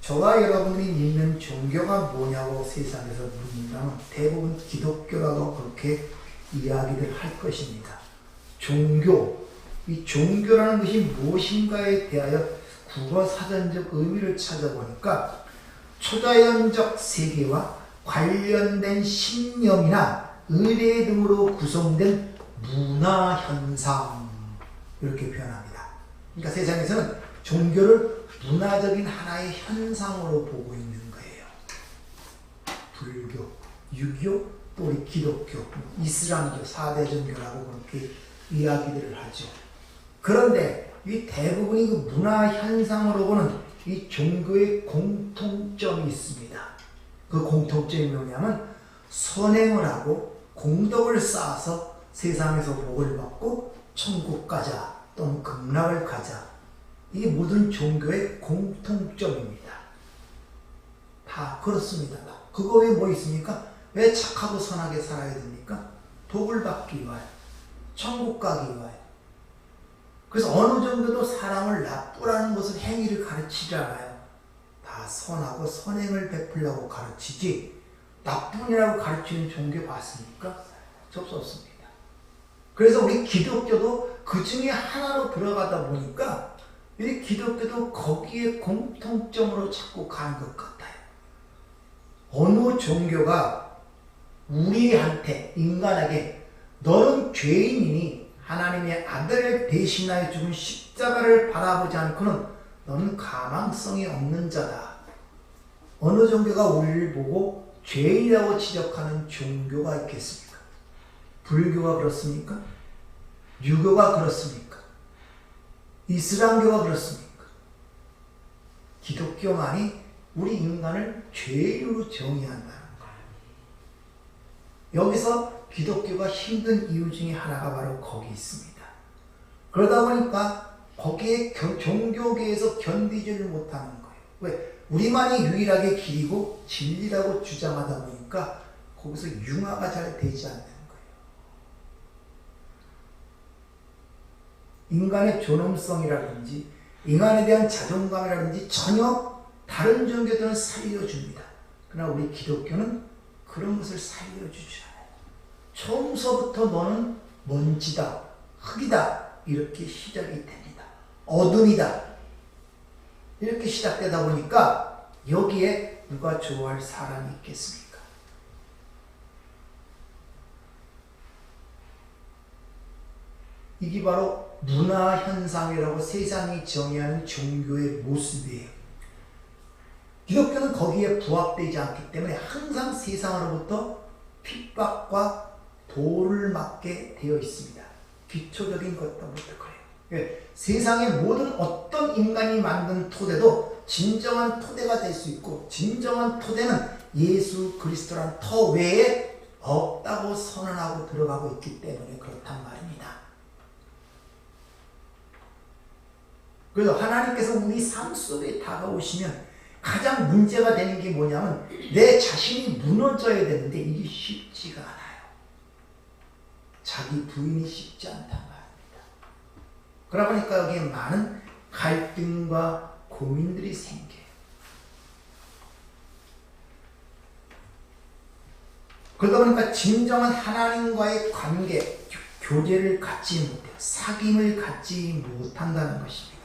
저와 여러분이 믿는 종교가 뭐냐고 세상에서 묻는다면 대부분 기독교라고 그렇게 이야기를 할 것입니다. 종교, 이 종교라는 것이 무엇인가에 대하여 국어사전적 의미를 찾아보니까 초자연적 세계와 관련된 신념이나 의례 등으로 구성된 문화현상, 이렇게 표현합니다. 그러니까 세상에서는 종교를 문화적인 하나의 현상으로 보고 있는 거예요. 불교, 유교, 또 우리 기독교, 이슬람교, 4대 종교라고 그렇게 이야기들을 하죠. 그런데 이 대부분이 그 문화 현상으로 보는 이 종교의 공통점이 있습니다. 그 공통점이 뭐냐면 선행을 하고 공덕을 쌓아서 세상에서 복을 받고 천국 가자 또는 극락을 가자. 이게 모든 종교의 공통점입니다. 다 그렇습니다. 그거 외에 뭐 있습니까? 왜 착하고 선하게 살아야 됩니까? 복을 받기 위하여, 천국 가기 위하여. 그래서 어느 정도도 사람을 나쁘라는 것을 행위를 가르치지 않아요. 다 선하고 선행을 베풀려고 가르치지 나쁜이라고 가르치는 종교 봤습니까? 없습니다. 그래서 우리 기독교도 그 중에 하나로 들어가다 보니까 이 기독교도 거기에 공통점으로 자꾸 가는 것 같아요. 어느 종교가 우리한테, 인간에게 너는 죄인이니 하나님의 아들을 대신하여 죽은 십자가를 바라보지 않고는 너는 가망성이 없는 자다. 어느 종교가 우리를 보고 죄인이라고 지적하는 종교가 있겠습니까? 불교가 그렇습니까? 유교가 그렇습니까? 이슬람교가 그렇습니까? 기독교만이 우리 인간을 죄인으로 정의한다는 거예요. 여기서 기독교가 힘든 이유 중에 하나가 바로 거기 있습니다. 그러다 보니까 거기에 종교계에서 견디지를 못하는 거예요. 왜? 우리만이 유일하게 길이고 진리라고 주장하다 보니까 거기서 융화가 잘 되지 않는 거예요. 인간의 존엄성이라든지 인간에 대한 자존감이라든지 전혀 다른 종교들은 살려줍니다. 그러나 우리 기독교는 그런 것을 살려주지 않아요. 처음서부터 너는 먼지다, 흙이다 이렇게 시작이 됩니다. 어둠이다 이렇게 시작되다 보니까 여기에 누가 좋아할 사람이 있겠습니까? 이게 바로 문화현상이라고 세상이 정의하는 종교의 모습이에요. 기독교는 거기에 부합되지 않기 때문에 항상 세상으로부터 핍박과 도를 맞게 되어 있습니다. 기초적인 것부터 그래요. 세상의 모든 어떤 인간이 만든 토대도 진정한 토대가 될 수 있고 진정한 토대는 예수 그리스도란 터 외에 없다고 선언하고 들어가고 있기 때문에 그렇단 말입니다. 그래서 하나님께서 우리 삶 속에 다가오시면 가장 문제가 되는 게 뭐냐면 내 자신이 무너져야 되는데 이게 쉽지가 않아요. 자기 부인이 쉽지 않단 말입니다. 그러다 보니까 여기에 많은 갈등과 고민들이 생겨요. 그러다 보니까 진정한 하나님과의 관계, 교제를 갖지 못해요. 사귐을 갖지 못한다는 것입니다.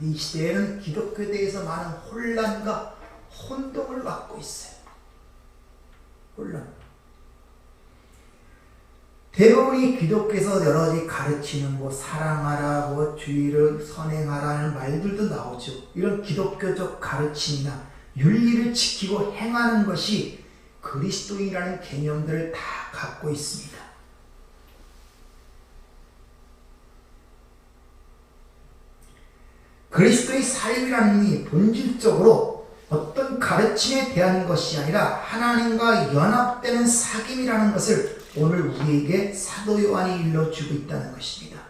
이 시대에는 기독교에 대해서 많은 혼란과 혼동을 갖고 있어요. 혼란. 대부분이 기독교에서 여러 가지 가르치는 사랑하라, 주의를 선행하라는 말들도 나오죠. 이런 기독교적 가르침이나 윤리를 지키고 행하는 것이 그리스도인이라는 개념들을 다 갖고 있습니다. 그리스도의 삶이라는 이 본질적으로 어떤 가르침에 대한 것이 아니라 하나님과 연합되는 사귐이라는 것을 오늘 우리에게 사도 요한이 일러주고 있다는 것입니다.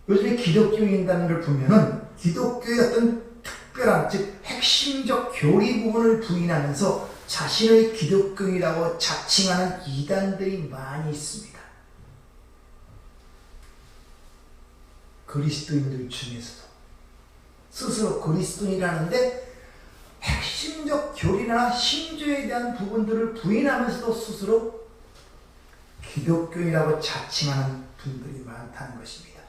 요즘에 기독교인단을 보면은 기독교의 어떤 특별한, 즉 핵심적 교리 부분을 부인하면서 자신을 기독교인이라고 자칭하는 이단들이 많이 있습니다. 그리스도인들 중에서도 스스로 그리스도인이라는데 핵심적 교리나 신조에 대한 부분들을 부인하면서도 스스로 기독교인이라고 자칭하는 분들이 많다는 것입니다.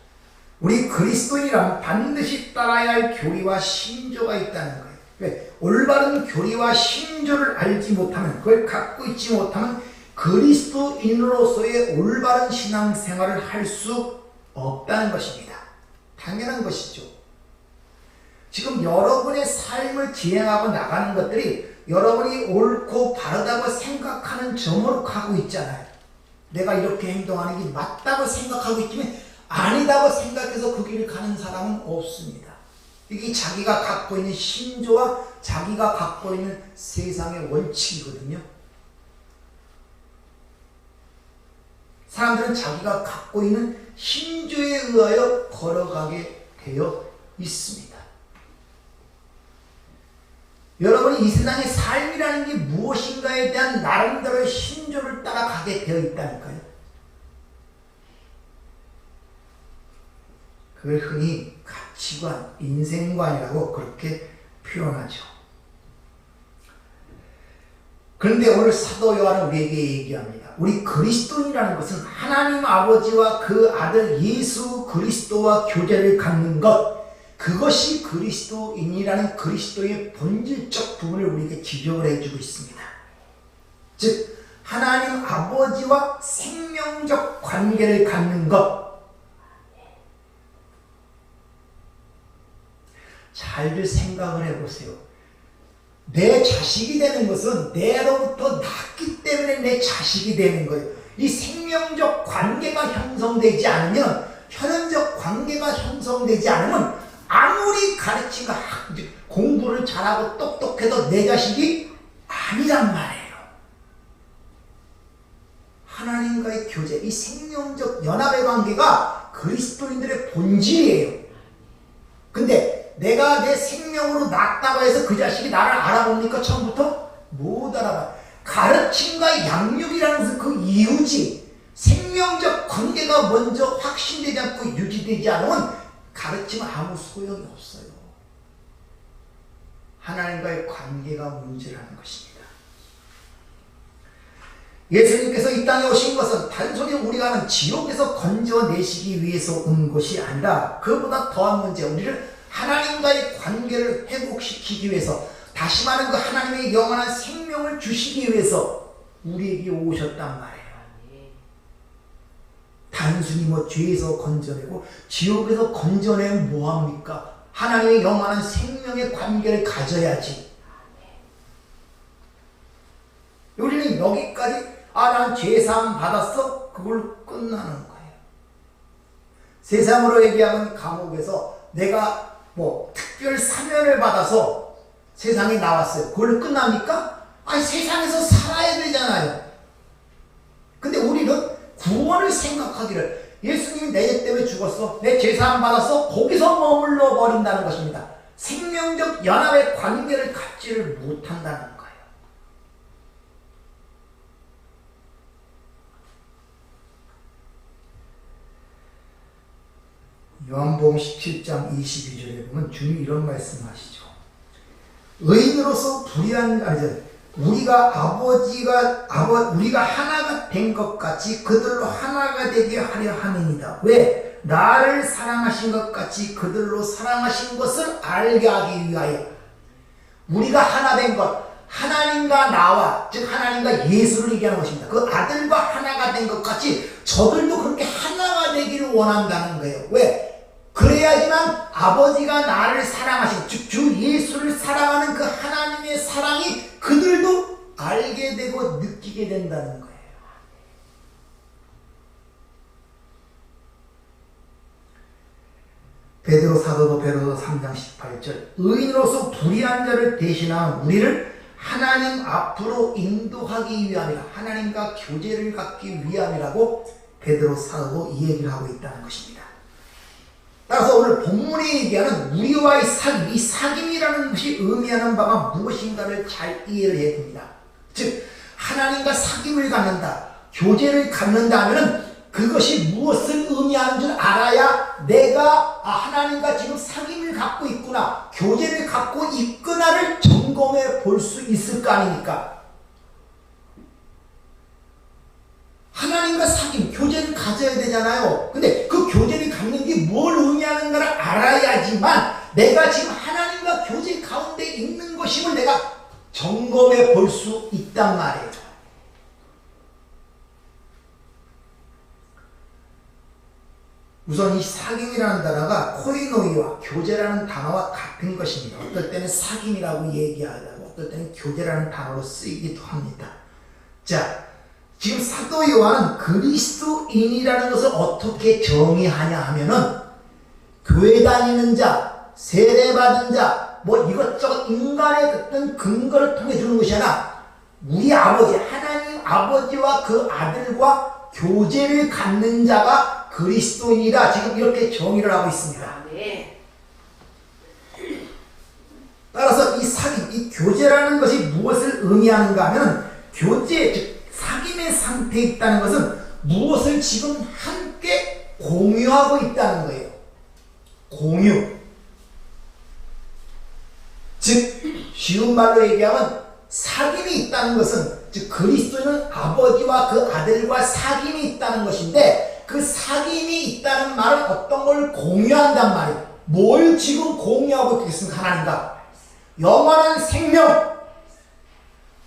우리 그리스도인이란 반드시 따라야 할 교리와 신조가 있다는 거예요. 왜? 올바른 교리와 신조를 알지 못하면, 그걸 갖고 있지 못하면 그리스도인으로서의 올바른 신앙생활을 할 수 없다는 것입니다. 당연한 것이죠. 지금 여러분의 삶을 진행하고 나가는 것들이 여러분이 옳고 바르다고 생각하는 점으로 가고 있잖아요. 내가 이렇게 행동하는 게 맞다고 생각하고 있지만 아니다고 생각해서 그 길을 가는 사람은 없습니다. 이게 자기가 갖고 있는 신조와 자기가 갖고 있는 세상의 원칙이거든요. 사람들은 자기가 갖고 있는 신조에 의하여 걸어가게 되어 있습니다. 여러분이 이 세상의 삶이라는 게 무엇인가에 대한 나름대로의 신조를 따라가게 되어 있다니까요. 그걸 흔히 가치관, 인생관이라고 그렇게 표현하죠. 그런데 오늘 사도 요한은 우리에게 얘기합니다. 우리 그리스도인이라는 것은 하나님 아버지와 그 아들 예수 그리스도와 교제를 갖는 것, 그것이 그리스도인이라는 그리스도의 본질적 부분을 우리에게 지적을 해주고 있습니다. 즉 하나님 아버지와 생명적 관계를 갖는 것. 잘들 생각을 해보세요. 내 자식이 되는 것은 내로부터 낳기 때문에 내 자식이 되는 거예요. 이 생명적 관계가 형성되지 않으면, 혈연적 관계가 형성되지 않으면 아무리 가르치고 공부를 잘하고 똑똑해도 내 자식이 아니란 말이에요. 하나님과의 교제, 이 생명적 연합의 관계가 그리스도인들의 본질이에요. 근데 내가 내 생명으로 낳았다고 해서 그 자식이 나를 알아봅니까? 처음부터? 못 알아봐요. 가르침과 양육이라는 것은 그 이유지. 생명적 관계가 먼저 확신되지 않고 유지되지 않으면 가르치면 아무 소용이 없어요. 하나님과의 관계가 문제라는 것입니다. 예수님께서 이 땅에 오신 것은 단순히 우리가 하는 지옥에서 건져내시기 위해서 온 것이 아니라 그보다 더한 문제, 우리를 하나님과의 관계를 회복시키기 위해서, 다시 말하는 그 하나님의 영원한 생명을 주시기 위해서 우리에게 오셨단 말이에요. 단순히 죄에서 건져내고 지옥에서 건져내면 뭐합니까? 하나님의 영원한 생명의 관계를 가져야지. 우리는 여기까지 난 죄사함 받았어? 그걸로 끝나는 거예요. 세상으로 얘기하면 감옥에서 내가 특별 사면을 받아서 세상에 나왔어요. 그걸로 끝납니까? 세상에서 살아야 되잖아요. 근데 우리는 구원을 생각하기를, 예수님이 내 죄 때문에 죽었어, 내 죄사함 받았어, 거기서 머물러 버린다는 것입니다. 생명적 연합의 관계를 갖지를 못한다는 거예요. 요한복음 17장 22절에 보면 주님 이런 말씀하시죠. 의인으로서 우리가 우리가 하나가 된 것 같이 그들로 하나가 되게 하려 함이니이다. 왜? 나를 사랑하신 것 같이 그들로 사랑하신 것을 알게 하기 위하여. 우리가 하나 된 것, 하나님과 나와, 즉 하나님과 예수를 얘기하는 것입니다. 그 아들과 하나가 된 것 같이 저들도 그렇게 하나가 되기를 원한다는 거예요. 왜? 그래야지만 아버지가 나를 사랑하신, 즉 주 예수를 사랑하는 그 하나님의 사랑이 그들도 알게 되고 느끼게 된다는 거예요. 베드로 사도도 베드로서 3장 18절, 의인으로서 불의한 자를 대신한 우리를 하나님 앞으로 인도하기 위함이라, 하나님과 교제를 갖기 위함이라고 베드로 사도도 이 얘기를 하고 있다는 것입니다. 따라서 오늘 본문이 얘기하는 우리와의 사귐, 이 사귐이라는 것이 의미하는 바가 무엇인가를 잘 이해를 해야 됩니다. 즉 하나님과 사귐을 갖는다, 교제를 갖는다 하면은 그것이 무엇을 의미하는 줄 알아야 내가 하나님과 지금 사귐을 갖고 있구나, 교제를 갖고 있구나를 점검해 볼 수 있을 거 아닙니까? 하나님과 사귐, 교제를 가져야 되잖아요. 근데 그 교제를 갖는 게 뭘 의미하는가를 알아야지만 내가 지금 하나님과 교제 가운데 있는 것임을 내가 점검해 볼 수 있단 말이에요. 우선 이 사귐이라는 단어가 코이노이와 교제라는 단어와 같은 것입니다. 어떨 때는 사귐이라고 얘기하고 어떨 때는 교제라는 단어로 쓰이기도 합니다. 자, 지금 사도 요한은 그리스도인이라는 것을 어떻게 정의하냐 하면은 교회 다니는 자, 세례받은 자, 뭐 이것저것 인간의 어떤 근거를 통해 주는 것이 아니라 우리 아버지, 하나님 아버지와 그 아들과 교제를 갖는 자가 그리스도인이다. 지금 이렇게 정의를 하고 있습니다. 따라서 이 사귐, 이 교제라는 것이 무엇을 의미하는가 하면 교제, 즉 사귐의 상태에 있다는 것은 무엇을 지금 함께 공유하고 있다는 거예요. 공유. 즉 쉬운 말로 얘기하면 사귐이 있다는 것은, 즉 그리스도인은 아버지와 그 아들과 사귐이 있다는 것인데, 그 사귐이 있다는 말은 어떤 걸 공유한단 말이에요. 뭘 지금 공유하고 있겠습니까? 하나님과 영원한 생명,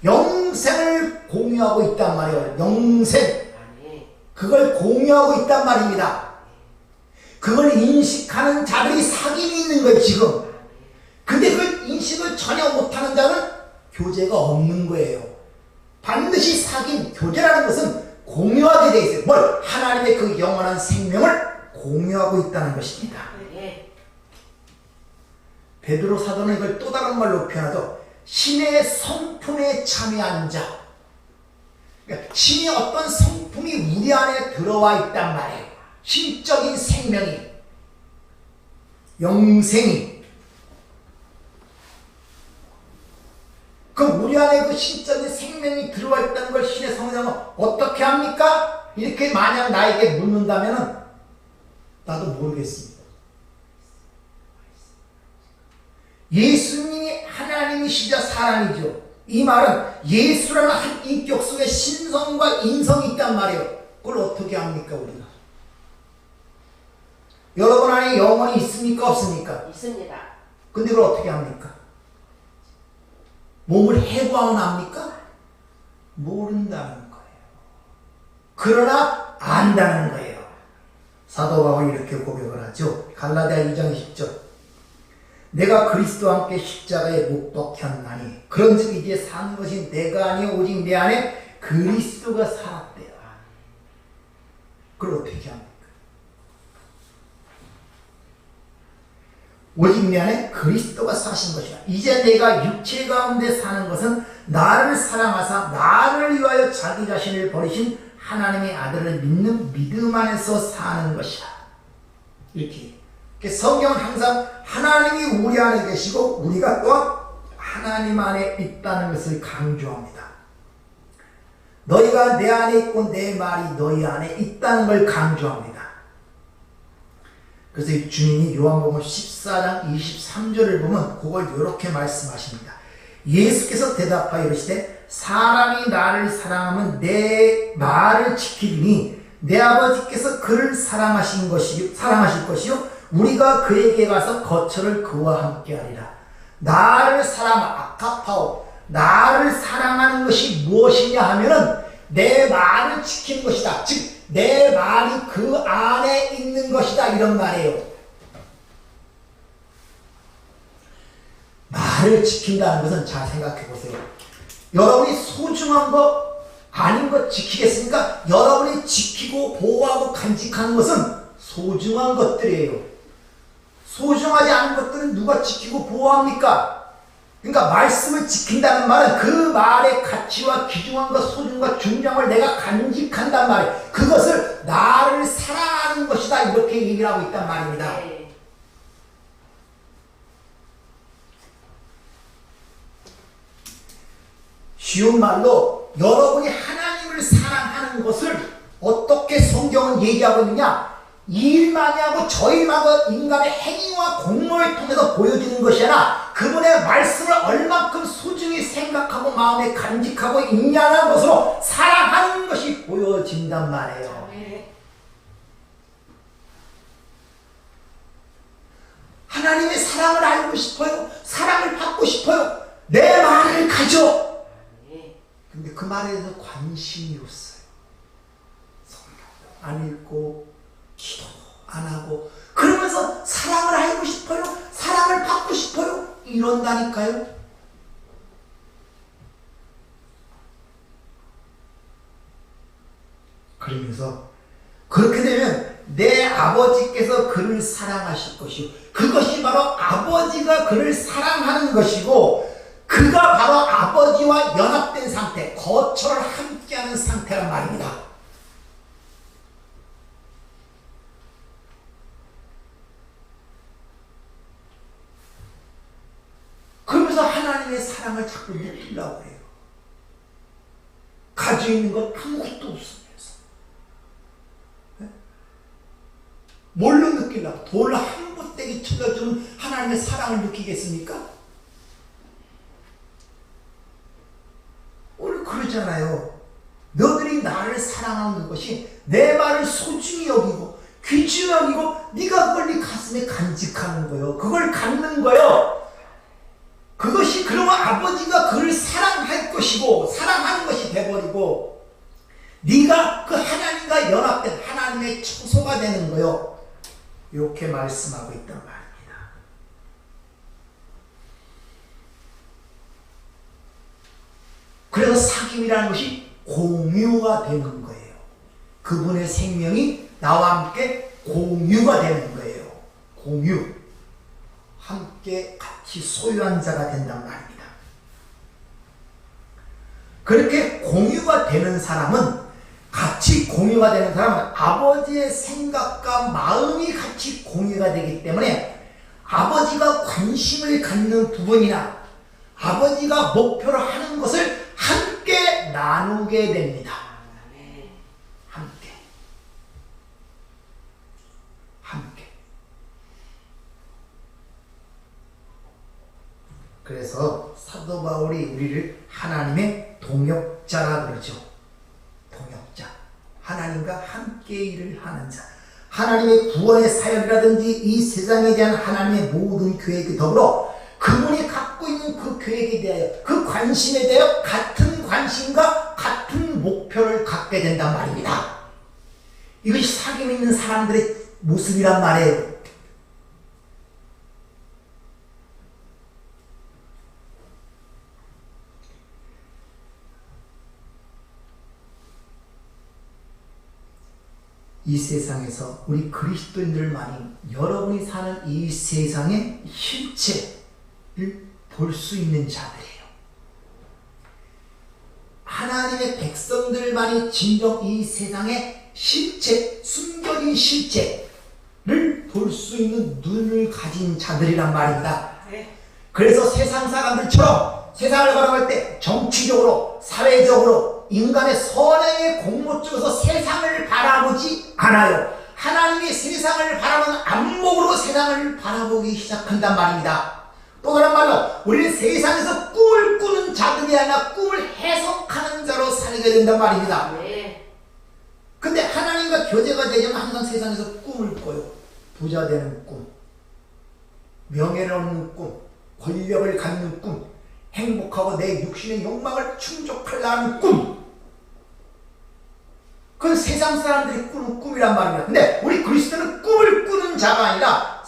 영생을 공유하고 있단 말이에요. 영생, 그걸 공유하고 있단 말입니다. 그걸 인식하는 자들이 사귐이 있는 거예요 지금. 근데 그 인식을 전혀 못하는 자는 교제가 없는 거예요. 반드시 사귐, 교제라는 것은 공유하게 돼 있어요. 뭘? 하나님의 그 영원한 생명을 공유하고 있다는 것입니다. 베드로 사도는 이걸 또 다른 말로 표현하죠. 신의 성품에 참여한 자. 그러니까 신의 어떤 성품이 우리 안에 들어와 있단 말이에요. 신적인 생명이, 영생이. 그럼 우리 안에 그 신적인 생명이 들어와 있다는 걸 신의 성령은 어떻게 합니까? 이렇게 만약 나에게 묻는다면 나도 모르겠습니다. 예수님이 하나님이시자 사람이죠. 이 말은 예수라는 한 인격 속에 신성과 인성이 있단 말이에요. 그걸 어떻게 합니까 우리가? 여러분 안에 영혼이 있습니까 없습니까? 있습니다. 근데 그걸 어떻게 합니까? 몸을 해부하면 압니까? 모른다는 거예요. 그러나 안다는 거예요. 사도 바울이 이렇게 고백을 하죠. 갈라디아 2장 10절. 내가 그리스도와 함께 십자가에 못 박혔나니 그런즉 이제 사는 것이 내가 아니요 오직 내 안에 그리스도가 살았대요. 그걸 어떻게 합니까? 오직 내 안에 그리스도가 사신 것이라. 이제 내가 육체 가운데 사는 것은 나를 사랑하사 나를 위하여 자기 자신을 버리신 하나님의 아들을 믿는 믿음 안에서 사는 것이라. 이렇게 성경은 항상 하나님이 우리 안에 계시고 우리가 또한 하나님 안에 있다는 것을 강조합니다. 너희가 내 안에 있고 내 말이 너희 안에 있다는 걸 강조합니다. 그래서 이 주님이 요한복음 14장 23절을 보면 그걸 이렇게 말씀하십니다. 예수께서 대답하여 이르시되 사람이 나를 사랑하면 내 말을 지키리니 내 아버지께서 그를 사랑하실 것이요 우리가 그에게 가서 거처를 그와 함께 하리라. 나를 아카파오, 나를 사랑하는 것이 무엇이냐 하면은 내 말을 지키는 것이다. 즉 내 말이 그 안에 있는 것이다, 이런 말이에요. 말을 지킨다는 것은 잘 생각해 보세요. 여러분이 소중한 것 아닌 것 지키겠습니까? 여러분이 지키고 보호하고 간직하는 것은 소중한 것들이에요. 소중하지 않은 것들은 누가 지키고 보호합니까? 그러니까 말씀을 지킨다는 말은 그 말의 가치와 귀중함과 소중과 중요함을 내가 간직한단 말이에요. 그것을 나를 사랑하는 것이다, 이렇게 얘기를 하고 있단 말입니다. 쉬운 말로 여러분이 하나님을 사랑하는 것을 어떻게 성경 성경은 얘기하고 있느냐? 일 많이 하고 저 일 하고 인간의 행위와 공로를 통해서 보여주는 것이 아니라 그분의 말씀을 얼만큼 소중히 생각하고 마음에 간직하고 있냐는 것으로 사랑하는 것이 보여진단 말이에요. 하나님의 사랑을 알고 싶어요. 사랑을 받고 싶어요. 내 말을 가져. 근데 그 말에 대해서 관심이 없어요. 성경 안 읽고 기도 안 하고 그러면서 사랑을 알고 싶어요. 사랑을 받고 싶어요. 이런다니까요. 그러면서 그렇게 되면 내 아버지께서 그를 사랑하실 것이요. 그것이 바로 아버지가 그를 사랑하는 것이고 그가 바로 아버지와 연합된 상태, 거처를 함께하는 상태란 말입니다. 그러면서 하나님의 사랑을 자꾸 느끼려고 해요. 가지고 있는 건 아무것도 없으면서. 네? 뭘로 느끼려고? 돌로 한 못되게 쳐져주는 하나님의 사랑을 느끼겠습니까? 우리 그러잖아요. 너들이 나를 사랑하는 것이 내 말을 소중히 여기고 귀중히 여기고 네가 그걸 네 가슴에 간직하는 거예요. 그걸 갖는 거예요. 그것이 그러면 아버지가 그를 사랑할 것이고 사랑하는 것이 돼버리고 네가 그 하나님과 연합된 하나님의 처소가 되는 거예요. 이렇게 말씀하고 있단 말입니다. 그래서 사귐이라는 것이 공유가 되는 거예요. 그분의 생명이 나와 함께 공유가 되는 거예요. 공유. 함께 같이 소유한 자가 된단 말입니다. 그렇게 공유가 되는 사람은 같이 공유가 되는 사람은 아버지의 생각과 마음이 같이 공유가 되기 때문에 아버지가 관심을 갖는 부분이나 아버지가 목표로 하는 것을 함께 나누게 됩니다. 함께. 그래서 사도 바울이 우리를 하나님의 동역자라 그러죠. 동역자. 하나님과 함께 일을 하는 자. 하나님의 구원의 사역이라든지 이 세상에 대한 하나님의 모든 계획이 더불어 그분이 갖고 있는 그 계획에 대하여 그 관심에 대하여 같은 관심과 같은 목표를 갖게 된단 말입니다. 이것이 사귐 있는 사람들의 모습이란 말이에요. 이 세상에서 우리 그리스도인들만이 여러분이 사는 이 세상의 실체를 볼 수 있는 자들이에요. 하나님의 백성들만이 진정 이 세상의 실체, 숨겨진 실체를 볼 수 있는 눈을 가진 자들이란 말입니다. 그래서 세상 사람들처럼 세상을 바라볼 때 정치적으로, 사회적으로 인간의 선행의 공로 쪽에서 세상을 바라보지 않아요. 하나님이 세상을 바라보는 안목으로 세상을 바라보기 시작한단 말입니다. 또 다른 말로 우리는 세상에서 꿈을 꾸는 자들이 아니라 꿈을 해석하는 자로 살게 된단 말입니다. 근데 하나님과 교제가 되려면 항상 세상에서 꿈을 꿔요. 부자 되는 꿈, 명예를 얻는 꿈, 권력을 갖는 꿈, 행복하고 내 육신의 욕망을 충족하려는 꿈. 그건 세상 사람들이 꾸는 꿈이란 말입니다. 근데 우리 그리스도는 꿈을 꾸는 자가 아니라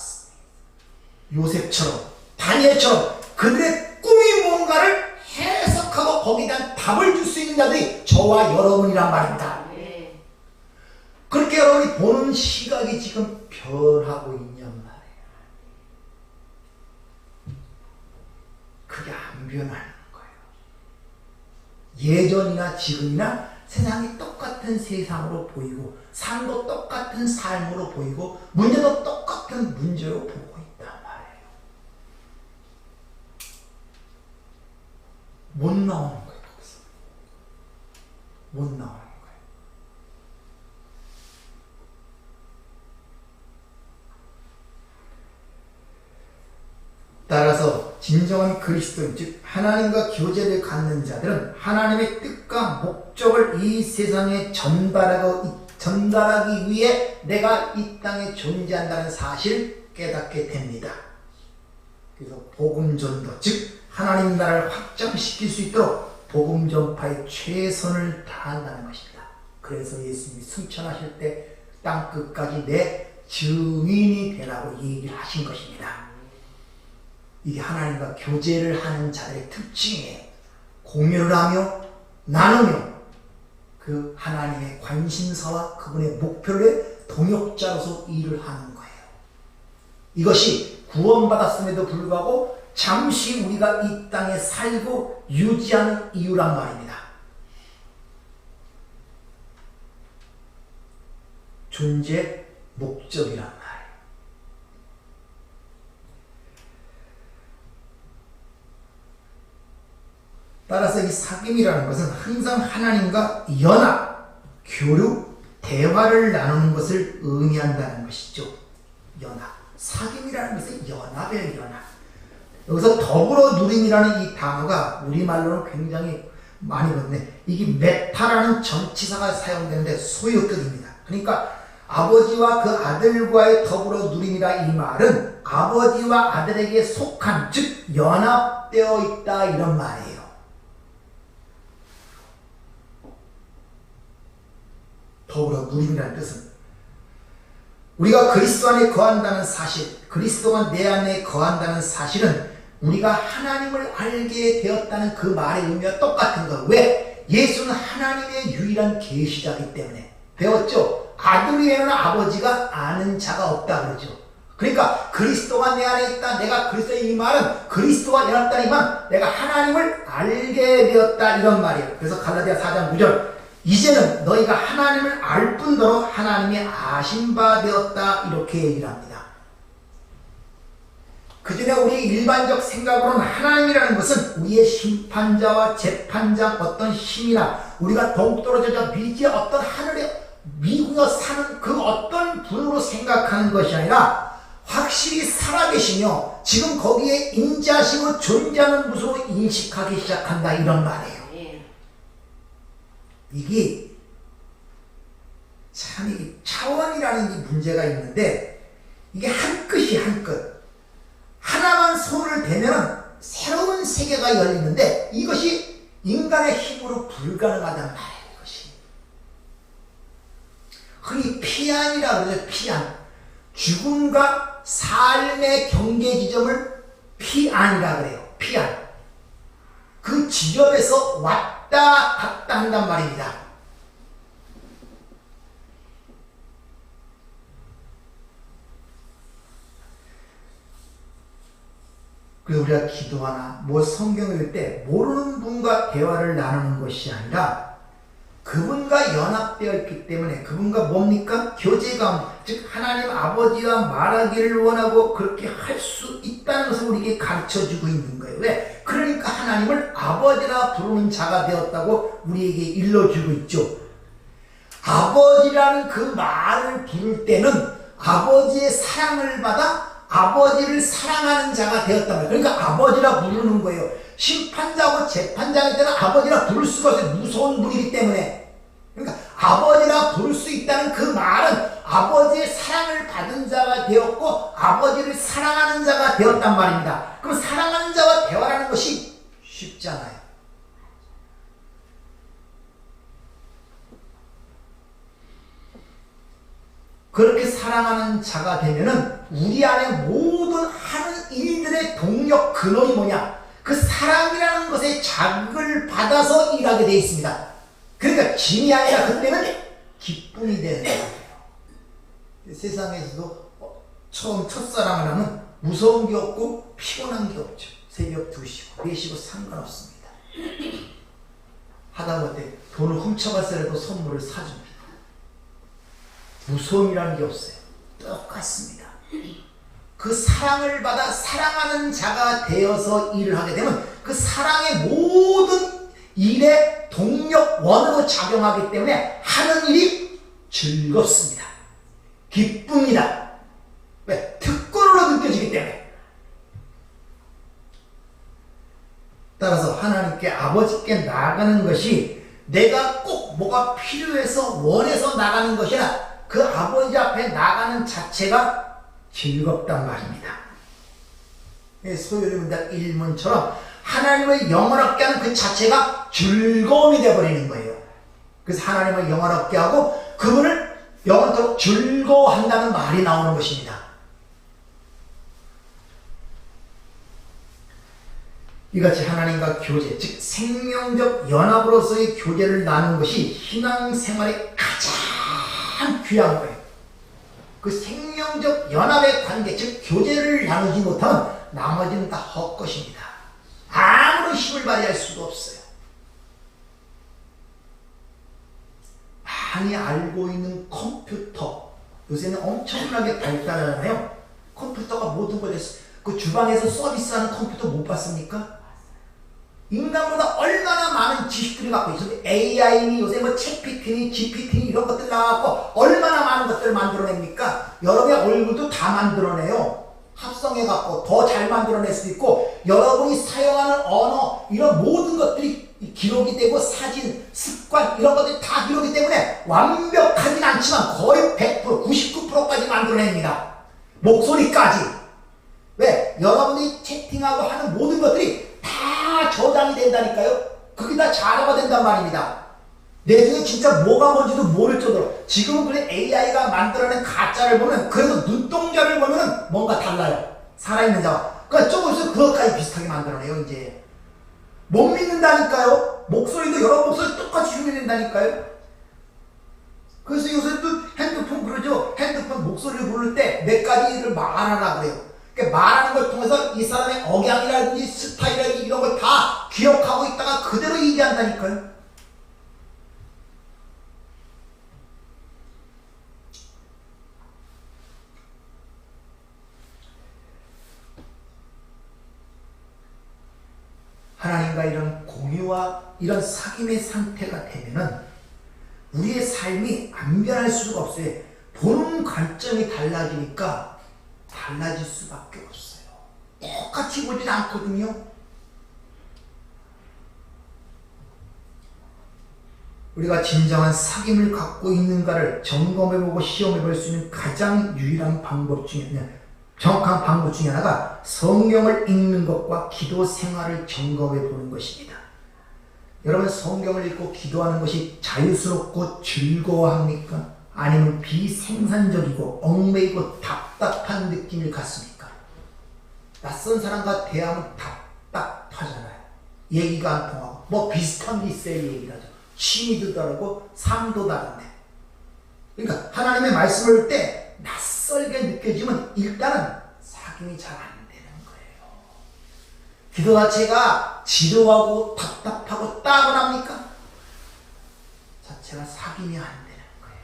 요셉처럼 다니엘처럼 그들의 꿈이 뭔가를 해석하고 거기다 답을 줄 수 있는 자들이 저와 여러분이란 말입니다. 그렇게 여러분이 보는 시각이 지금 변하고 있냔 말이에요. 그게 안 변하는 거예요. 예전이나 지금이나 세상이 똑같은 세상으로 보이고 삶도 똑같은 삶으로 보이고 문제도 똑같은 문제로 보고 있단 말이에요. 못 나오는 거예요. 거기서. 못 나오는 거예요. 진정한 그리스도인 즉 하나님과 교제를 갖는 자들은 하나님의 뜻과 목적을 이 세상에 전달하기 위해 내가 이 땅에 존재한다는 사실을 깨닫게 됩니다. 그래서 복음 전도 즉 하나님 나라를 확장시킬 수 있도록 복음 전파에 최선을 다한다는 것입니다. 그래서 예수님이 승천하실 때 땅 끝까지 내 증인이 되라고 얘기를 하신 것입니다. 이게 하나님과 교제를 하는 자들의 특징이에요. 공유를 하며 나누며 그 하나님의 관심사와 그분의 목표를 동역자로서 일을 하는 거예요. 이것이 구원받았음에도 불구하고 잠시 우리가 이 땅에 살고 유지하는 이유란 말입니다. 존재 목적이란 말이에요. 따라서 이 사귐이라는 것은 항상 하나님과 연합, 교류, 대화를 나누는 것을 의미한다는 것이죠. 연합. 사귐이라는 것은 연합이에요, 연합. 여기서 더불어 누림이라는 이 단어가 우리말로는 굉장히 많이 거든요. 이게 메타라는 전치사가 사용되는데 소유 뜻입니다. 그러니까 아버지와 그 아들과의 더불어 누림이라 이 말은 아버지와 아들에게 속한 즉 연합되어 있다 이런 말이에요. 더불어 누림이라는 뜻은 우리가 그리스도 안에 거한다는 사실, 그리스도가 내 안에 거한다는 사실은 우리가 하나님을 알게 되었다는 그 말의 의미와 똑같은 거. 왜? 예수는 하나님의 유일한 계시자이기 때문에. 배웠죠? 아들 외에는 아버지가 아는 자가 없다 그러죠. 그러니까 그리스도가 내 안에 있다. 내가 그리스도의 이 말은 그리스도와 연합다는 이 말은 내가 하나님을 알게 되었다 이런 말이에요. 그래서 갈라디아 4장 9절 이제는 너희가 하나님을 알 뿐더러 하나님의 아신 바 되었다 이렇게 얘기를 합니다. 그전에 우리 일반적 생각으로는 하나님이라는 것은 우리의 심판자와 재판자 어떤 힘이나 우리가 동떨어져 미지의 어떤 하늘에 미국에 사는 그 어떤 분으로 생각하는 것이 아니라 확실히 살아계시며 지금 거기에 임재하시고 존재하는 모습으로 인식하기 시작한다 이런 말이에요. 이게 참 이 차원이라는 이 문제가 있는데 이게 한 끝이 한 끝. 하나만 손을 대면 새로운 세계가 열리는데 이것이 인간의 힘으로 불가능하다는 말이에요. 이것이. 흔히 피안이라 그러죠. 피안. 죽음과 삶의 경계 지점을 피안이라 그래요. 피안. 그 지점에서 왔다 갔다 한단 말입니다. 그래서 우리가 기도하나 뭐 성경을 읽을 때 모르는 분과 대화를 나누는 것이 아니라 그분과 연합되어 있기 때문에 그분과 뭡니까? 교제감, 즉 하나님 아버지와 말하기를 원하고 그렇게 할 수 있다는 것을 우리에게 가르쳐주고 있는 거예요. 왜? 그러니까 하나님을 아버지라 부르는 자가 되었다고 우리에게 일러주고 있죠. 아버지라는 그 말을 부를 때는 아버지의 사랑을 받아 아버지를 사랑하는 자가 되었단 말이에요. 그러니까 아버지라 부르는 거예요. 심판자고 재판자일 때는 아버지라 부를 수가 없어요. 무서운 분이기 때문에. 그러니까 아버지라 부를 수 있다는 그 말은 아버지의 사랑을 받은 자가 되었고 아버지를 사랑하는 자가 되었단 말입니다. 그럼 사랑하는 자와 대화하는 것이 쉽잖아요. 그렇게 사랑하는 자가 되면은 우리 안에 모든 하는 일들의 동력 근원이 뭐냐? 그 사랑이라는 것에 자극을 받아서 일하게 되어 있습니다. 그러니까 짐이 아니라 그때는 기쁨이 되는 거예요. 세상에서도 처음 첫사랑을 하면 무서운 게 없고 피곤한 게 없죠. 새벽 2시고 4시고 상관없습니다. 하다못해 돈을 훔쳐갔어라도 선물을 사줍니다. 무서움이라는 게 없어요. 똑같습니다. 그 사랑을 받아 사랑하는 자가 되어서 일을 하게 되면 그 사랑의 모든 일에 동력원으로 작용하기 때문에 하는 일이 즐겁습니다. 기쁩니다. 왜? 특권으로 느껴지기 때문에. 따라서 하나님께 아버지께 나가는 것이 내가 꼭 뭐가 필요해서 원해서 나가는 것이 아니라 그 아버지 앞에 나가는 자체가 즐겁단 말입니다. 소요리문답 1문처럼 하나님을 영원하게 하는 그 자체가 즐거움이 되어버리는 거예요. 그래서 하나님을 영원하게 하고 그분을 영원토록 즐거워한다는 말이 나오는 것입니다. 이같이 하나님과 교제, 즉 생명적 연합으로서의 교제를 나누는 것이 신앙생활의 가장 귀한 거예요. 그 생명적 연합의 관계, 즉 교제를 나누지 못하면 나머지는 다 헛것입니다. 아무런 힘을 발휘할 수도 없어요. 많이 알고 있는 컴퓨터, 요새는 엄청나게 발달하잖아요. 컴퓨터가 모든 걸 했어요. 그 주방에서 서비스하는 컴퓨터 못 봤습니까? 인간보다 얼마나 많은 지식들이 갖고 있어요. AI니 요새 뭐 챗PT니 GPT니 이런 것들 나와갖고 얼마나 많은 것들을 만들어냅니까? 여러분의 얼굴도 다 만들어내요. 합성해갖고 더 잘 만들어낼 수도 있고, 여러분이 사용하는 언어 이런 모든 것들이 기록이 되고 사진, 습관 이런 것들이 다 기록이 때문에 완벽하진 않지만 거의 100%, 99%까지 만들어냅니다. 목소리까지. 왜? 여러분이 채팅하고 하는 모든 것들이 다 저장이 된다니까요. 그게 다 자료가 된단 말입니다. 내중에 진짜 뭐가 뭔지도 모를 정도로. 지금은 그래 AI가 만들어낸 가짜를 보면 그래도 눈동자를 보면 뭔가 달라요. 살아있는 자와. 그러니까 조금 있으면 그것까지 비슷하게 만들어내요. 이제 못 믿는다니까요. 목소리도 여러 목소리 똑같이 흉내낸다니까요. 그래서 요새도 핸드폰 그러죠. 핸드폰 목소리를 부를 때 몇 가지를 말하라 그래요. 그러니까 말하는 걸 통해서 이 사람의 억양이라든지 스타일이라든지 이런 걸 다 기억하고 있다가 그대로 얘기한다니까요. 하나님과 이런 공유와 이런 사귐의 상태가 되면은 우리의 삶이 안 변할 수가 없어요. 보는 관점이 달라지니까 달라질 수밖에 없어요. 똑같이 보진 않거든요. 우리가 진정한 사귐을 갖고 있는가를 점검해보고 시험해볼 수 있는 가장 유일한 방법 중에 하나, 정확한 방법 중에 하나가 성경을 읽는 것과 기도 생활을 점검해 보는 것입니다. 여러분, 성경을 읽고 기도하는 것이 자유스럽고 즐거워합니까? 아니면 비생산적이고 얽매이고 답답한 느낌을 갖습니까? 낯선 사람과 대하면 답답하잖아요. 얘기가 안 통하고 뭐 비슷한 게 있어야 얘기를 하죠. 취미도 다르고 삶도 다른데. 그러니까 하나님의 말씀을 볼 때 낯설게 느껴지면 일단은 사귐이 잘 안 되는 거예요. 기도 자체가 지루하고 답답하고 따분합니까? 자체가 사귐이 안 되는 거예요.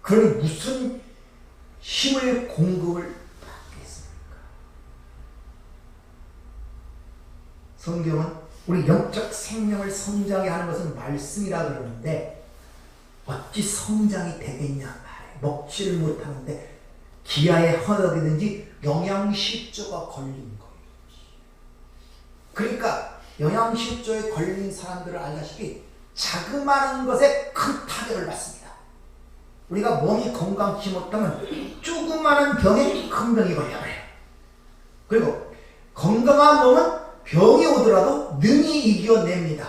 그러니 무슨 힘을 공급을 받겠습니까? 성경은 우리 영적 생명을 성장하게 하는 것은 말씀이라 그러는데 어찌 성장이 되겠냐 말이에요. 먹지를 못하는데 기아에 허덕이든지 영양실조가 걸린 거예요. 그러니까 영양실조에 걸린 사람들을 알다시피 자그마한 것에 큰 타격을 받습니다. 우리가 몸이 건강치 못하면 조그마한 병에 큰 병이 걸려버려요. 그리고 건강한 몸은 병이 오더라도 능히 이겨냅니다.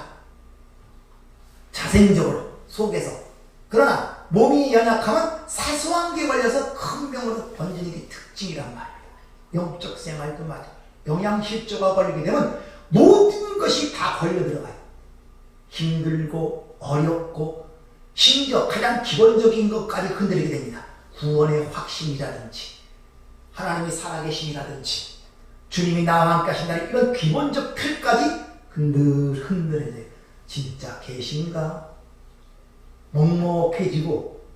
자생적으로 속에서. 그러나 몸이 연약하면 사소한 게 걸려서 큰 병으로 번지는 게 특징이란 말이에요. 영적 생활도 맞아요. 영양실조가 걸리게 되면 모든 것이 다 걸려 들어가요. 힘들고 어렵고 심지어 가장 기본적인 것까지 흔들리게 됩니다. 구원의 확신이라든지 하나님이 살아계심이라든지 주님이 나와 함께 하신다는 이런 기본적 틀까지 흔들흔들해져요. 진짜 계신가? 먹먹해지고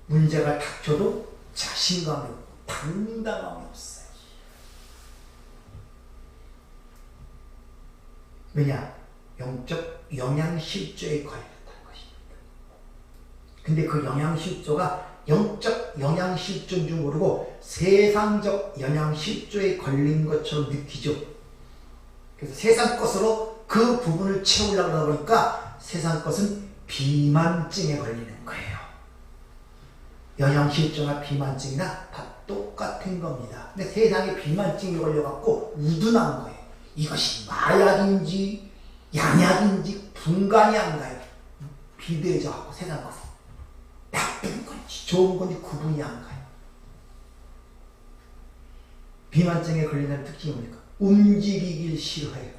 문제가 닥쳐도 자신감이 없고 당당함이 없어요. 왜냐? 영적 영양실조에 걸렸다는 것입니다. 근데 그 영양실조가 영적 영양실조인 줄 모르고 세상적 영양실조에 걸린 것처럼 느끼죠. 그래서 세상 것으로 그 부분을 채우려고 하다 보니까 세상 것은 비만증에 걸리는 거예요. 영양실조나 비만증이나 다 똑같은 겁니다. 근데 세상에 비만증이 걸려갖고 우둔한 거예요. 이것이 마약인지 양약인지 분간이 안 가요. 비대해져갖고 세상 것에 나쁜 건지 좋은 건지 구분이 안 가요. 비만증에 걸리는 특징이 뭡니까? 움직이길 싫어해요.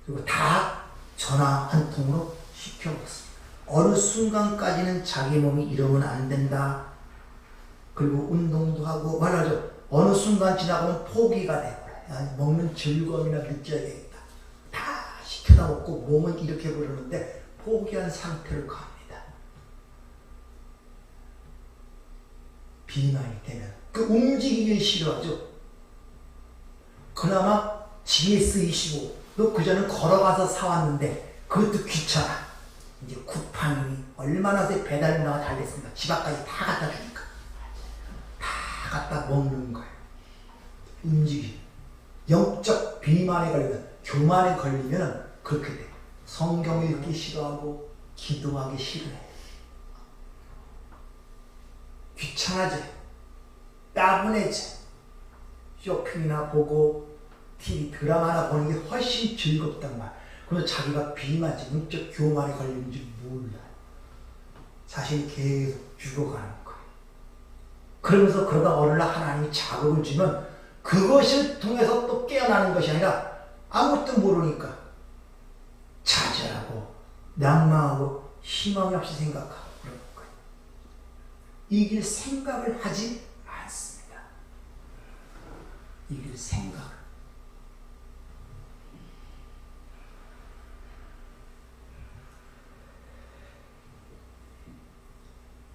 그리고 다 전화 한 통으로 시켜먹습니다. 어느 순간까지는 자기 몸이 이러면 안 된다. 그리고 운동도 하고 말하죠. 어느 순간 지나가면 포기가 되고 먹는 즐거움이나 느껴야겠다. 다 시켜다 먹고 몸은 이렇게 부르는데 포기한 상태를 갑니다. 비만이 되면 그 움직이기 싫어하죠. 그나마 GS25 너 그전에 걸어가서 사왔는데 그것도 귀찮아. 이제 쿠팡이 얼마나 배달 문화가 잘 됐습니까? 집 앞까지 다 갖다 주니까 다 갖다 먹는 거예요. 움직임. 영적 비만에 걸리면 교만에 걸리면 그렇게 돼요. 성경 읽기 싫어하고 기도하기 싫어해. 귀찮아져. 따분해져. 쇼핑이나 보고 TV 드라마나 보는 게 훨씬 즐겁단 말. 그래서 자기가 비만증, 영적 교만에 걸리는지 몰라요. 자신이 계속 죽어가는 거예요. 그러면서 그러다 어느 날 하나님이 자극을 주면 그것을 통해서 또 깨어나는 것이 아니라 아무것도 모르니까 좌절하고 낭망하고 희망이 없이 생각하고 그런 거예요. 이길 생각을 하지 않습니다. 이길 생각을.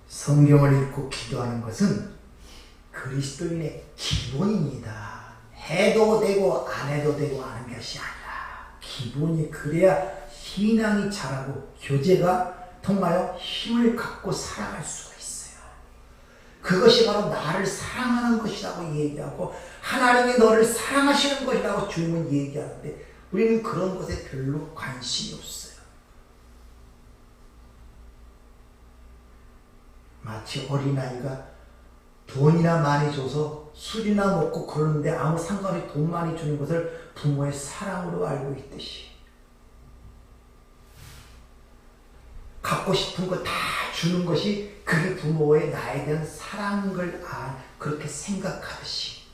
성경을 읽고 기도하는 것은 그리스도인의 기본입니다. 해도 되고 안 해도 되고 하는 것이 아니라 기본이 그래야 신앙이 자라고 교제가 통하여 힘을 갖고 살아갈 수가 있어요. 그것이 바로 나를 사랑하는 것이라고 얘기하고 하나님이 너를 사랑하시는 것이라고 주님은 얘기하는데 우리는 그런 것에 별로 관심이 없어요. 마치 어린아이가 돈이나 많이 줘서 술이나 먹고 그러는데 아무 상관없이 돈 많이 주는 것을 부모의 사랑으로 알고 있듯이 갖고 싶은 거 다 주는 것이 그게 부모의 나에 대한 사랑인 걸 그렇게 생각하듯이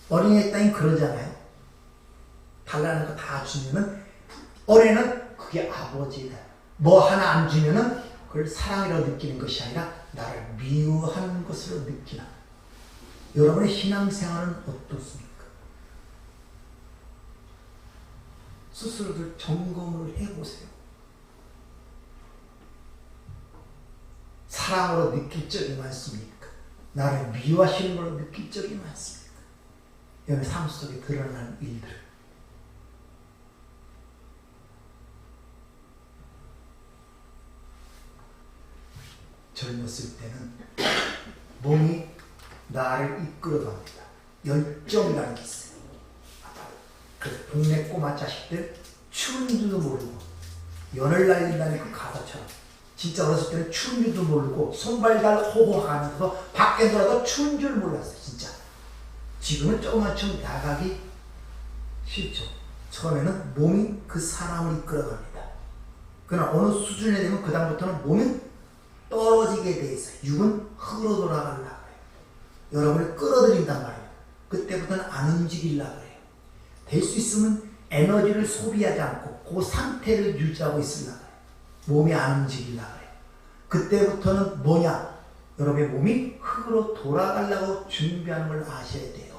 어린애 따윈 그러잖아요. 달라는 거 다 주면은 어린애는 그게 아버지다. 뭐 하나 안 주면은 그걸 사랑이라고 느끼는 것이 아니라 나를 미워하는 것으로 느끼나. 여러분의 신앙생활은 어떻습니까? 스스로들 점검을 해보세요. 사랑으로 느낄 적이 많습니까? 나를 미워하시는 걸로 느낄 적이 많습니까? 여러분 삶 속에 드러나는 일들. 젊었을 때는 몸이 나를 이끌어갑니다. 열정이라는 게 있어요. 그래서 동네 꼬마 자식들 추운 줄도 모르고 연을 날린다는 그 가사처럼 진짜 어렸을 때는 추운 줄도 모르고 손발달 호호하면서 밖에 돌아도 추운 줄 몰랐어요. 진짜. 지금은 조금만 나가기 싫죠. 처음에는 몸이 그 사람을 이끌어갑니다. 그러나 어느 수준에 되면 그 다음부터는 몸이 떨어지게 돼 있어요. 육은 흙으로 돌아가려고 해요. 여러분을 끌어들인단 말이에요. 그때부터는 안 움직이려고 해요. 될 수 있으면 에너지를 소비하지 않고 그 상태를 유지하고 있으려고 해요. 몸이 안 움직이려고 해요. 그때부터는 뭐냐? 여러분의 몸이 흙으로 돌아가려고 준비하는 걸 아셔야 돼요.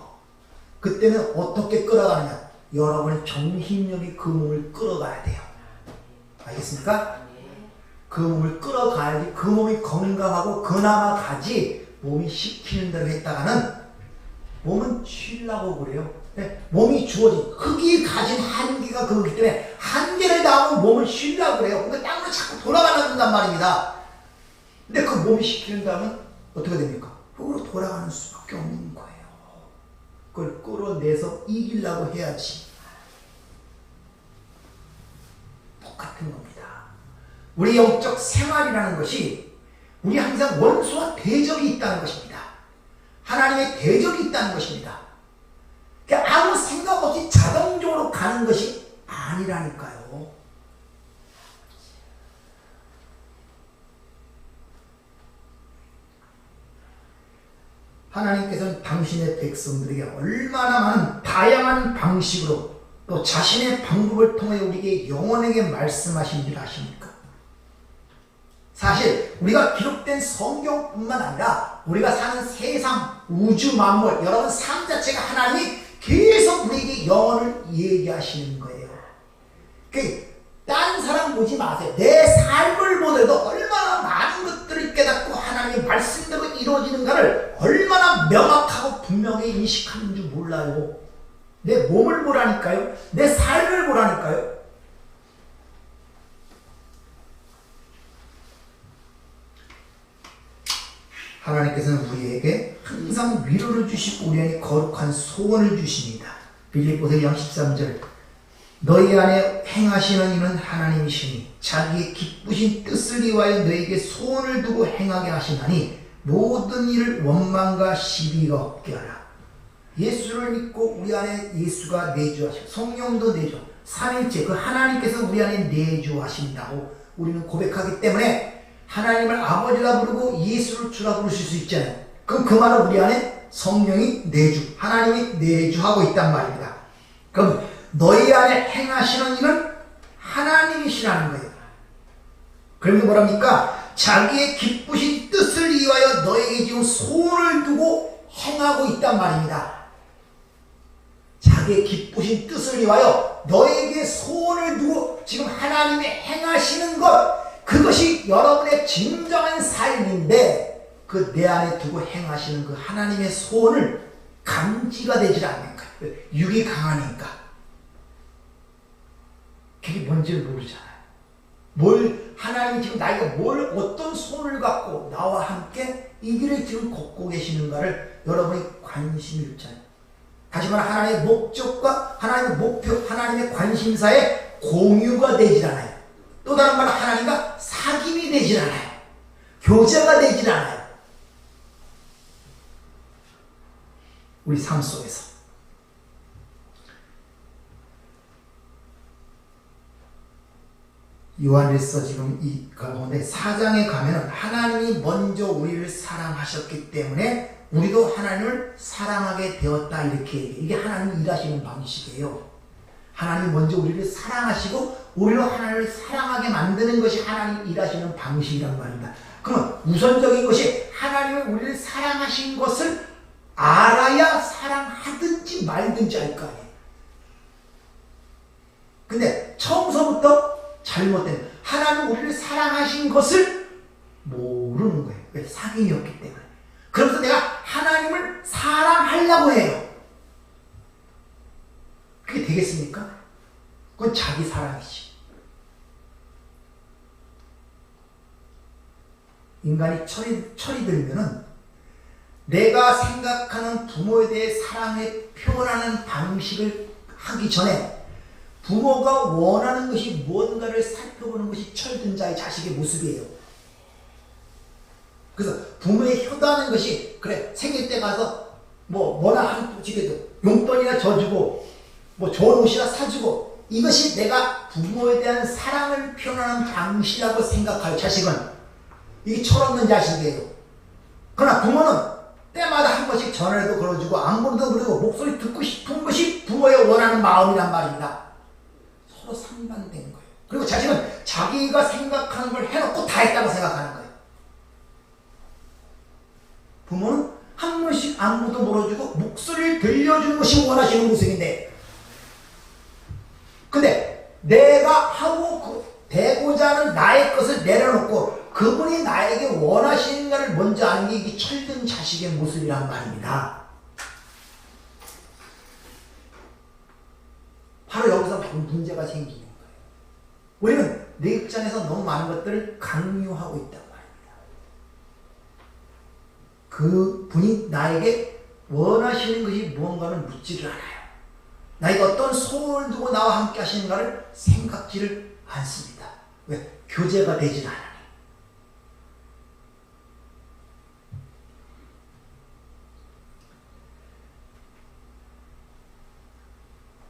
그때는 어떻게 끌어가느냐? 여러분의 정신력이 그 몸을 끌어가야 돼요. 알겠습니까? 그 몸을 끌어가야지 그 몸이 건강하고 그나마 가지 몸이 시키는 대로 했다가는 몸은 쉬려고 그래요. 네? 몸이 주어진 흙이 가진 한계가 그거기 때문에 한계를 닿으면 몸을 쉬려고 그래요. 근데 땅으로 자꾸 돌아가야 된단 말입니다. 근데 그 몸이 시키는 다음은 어떻게 됩니까? 흙으로 돌아가는 수밖에 없는 거예요. 그걸 끌어내서 이기려고 해야지. 똑같은 겁니다. 우리 영적 생활이라는 것이 우리 항상 원수와 대적이 있다는 것입니다. 하나님의 대적이 있다는 것입니다. 그러니까 아무 생각 없이 자동적으로 가는 것이 아니라니까요. 하나님께서는 당신의 백성들에게 얼마나 많은 다양한 방식으로 또 자신의 방법을 통해 우리에게 영원하게 말씀하신 줄 아십니까? 사실 우리가 기록된 성경뿐만 아니라 우리가 사는 세상, 우주 만물, 여러분 삶 자체가 하나님이 계속 우리에게 영혼을 얘기하시는 거예요. 딴 사람 보지 마세요. 내 삶을 보더라도 얼마나 많은 것들을 깨닫고 하나님의 말씀대로 이루어지는가를 얼마나 명확하고 분명히 인식하는 줄 몰라요. 내 몸을 보라니까요. 내 삶을 보라니까요. 하나님께서는 우리에게 항상 위로를 주시고 우리에게 거룩한 소원을 주십니다. 빌립보서 2장 13절 너희 안에 행하시는 이는 하나님이시니 자기의 기쁘신 뜻을 위하여 너에게 소원을 두고 행하게 하시나니 모든 일을 원망과 시비가 없게 하라. 예수를 믿고 우리 안에 예수가 내주하시고 성령도 내주 삼일째 그 하나님께서 우리 안에 내주하신다고 우리는 고백하기 때문에 하나님을 아버지라 부르고 예수를 주라 부르실 수 있잖아요. 그럼 그 말은 우리 안에 성령이 내주, 하나님이 내주하고 있단 말입니다. 그럼 너희 안에 행하시는 이는 하나님이시라는 거예요. 그런데 뭐랍니까? 자기의 기쁘신 뜻을 위하여 너에게 지금 소원을 두고 행하고 있단 말입니다. 자기의 기쁘신 뜻을 위하여 너에게 소원을 두고 지금 하나님이 행하시는 것, 그것이 여러분의 진정한 삶인데 그 내 안에 두고 행하시는 그 하나님의 소원을 감지가 되질 않는 거예요. 육이 강하니까. 그게 뭔지를 모르잖아요. 하나님이 지금 나에게 어떤 소원을 갖고 나와 함께 이 길을 지금 걷고 계시는가를 여러분이 관심이 있잖아요. 다시 말해 하나님의 목적과 하나님의 목표, 하나님의 관심사에 공유가 되질 않아요. 또 다른 말로 하나님과 사귐이 되질 않아요. 교제가 되질 않아요. 우리 삶 속에서. 요한일서 지금 이 가운데 4장에 가면은 하나님이 먼저 우리를 사랑하셨기 때문에 우리도 하나님을 사랑하게 되었다 이렇게 얘기해요. 이게 하나님이 일하시는 방식이에요. 하나님이 먼저 우리를 사랑하시고 우리로 하나님을 사랑하게 만드는 것이 하나님이 일하시는 방식이란 말입니다. 그럼 우선적인 것이 하나님이 우리를 사랑하신 것을 알아야 사랑하든지 말든지 할 거 아니에요. 근데 처음서부터 잘못된 하나님 우리를 사랑하신 것을 모르는 거예요. 왜? 사귐이 없기 때문에. 그래서 내가 하나님을 사랑하려고 해요. 그게 되겠습니까? 그건 자기 사랑이지. 인간이 철이 들면은 내가 생각하는 부모에 대해 사랑을 표현하는 방식을 하기 전에 부모가 원하는 것이 무언가를 살펴보는 것이 철든 자의 자식의 모습이에요. 그래서 부모의 효도하는 것이 그래 생일 때 가서 뭐나 한 주게도 용돈이나 줘주고 좋은 옷이나 사주고 이것이 내가 부모에 대한 사랑을 표현하는 방식이라고 생각할 자식은 이게 철없는 자식이에요. 그러나 부모는 때마다 한 번씩 전화라도 걸어주고 안부도 그러고 목소리 듣고 싶은 것이 부모의 원하는 마음이란 말입니다. 서로 상반된 거예요. 그리고 자식은 자기가 생각하는 걸 해놓고 다 했다고 생각하는 거예요. 부모는 한 번씩 안부도 물어주고 목소리를 들려주는 것이 원하시는 모습인데 근데 내가 하고 되고자 하는 나의 것을 내려놓고 그분이 나에게 원하시는 것을 먼저 아는 게 이게 철든 자식의 모습이란 말입니다. 바로 여기서 문제가 생기는 거예요. 우리는 내 입장에서 너무 많은 것들을 강요하고 있단 말입니다. 그 분이 나에게 원하시는 것이 무언가는 묻지를 않아요. 나에게 어떤 소원을 두고 나와 함께 하시는가를 생각지를 않습니다. 왜? 교제가 되질 않아요.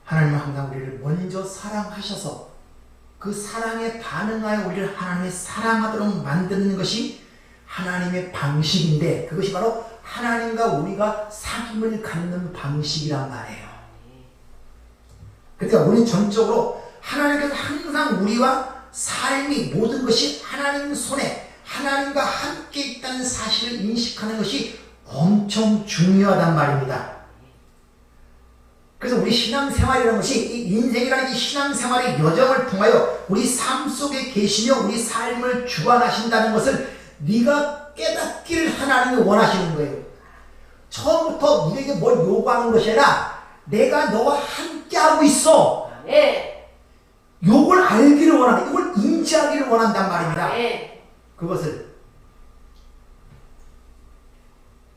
하나님은 항상 우리를 먼저 사랑하셔서 그 사랑에 반응하여 우리를 하나님의 사랑하도록 만드는 것이 하나님의 방식인데, 그것이 바로 하나님과 우리가 사귐을 갖는 방식이란 말이에요. 그러니까 우리는 전적으로 하나님께서 항상 우리와 삶이 모든 것이 하나님 손에 하나님과 함께 있다는 사실을 인식하는 것이 엄청 중요하단 말입니다. 그래서 우리 신앙생활이라는 것이, 이 인생이라는 이 신앙생활의 여정을 통하여 우리 삶 속에 계시며 우리 삶을 주관하신다는 것을 네가 깨닫기를 하나님이 원하시는 거예요. 처음부터 우리에게 뭘 요구하는 것이 아니라 내가 너와 함께하고 있어. 요걸 알기를 원한다. 이걸 인지하기를 원한단 말입니다. 그것을,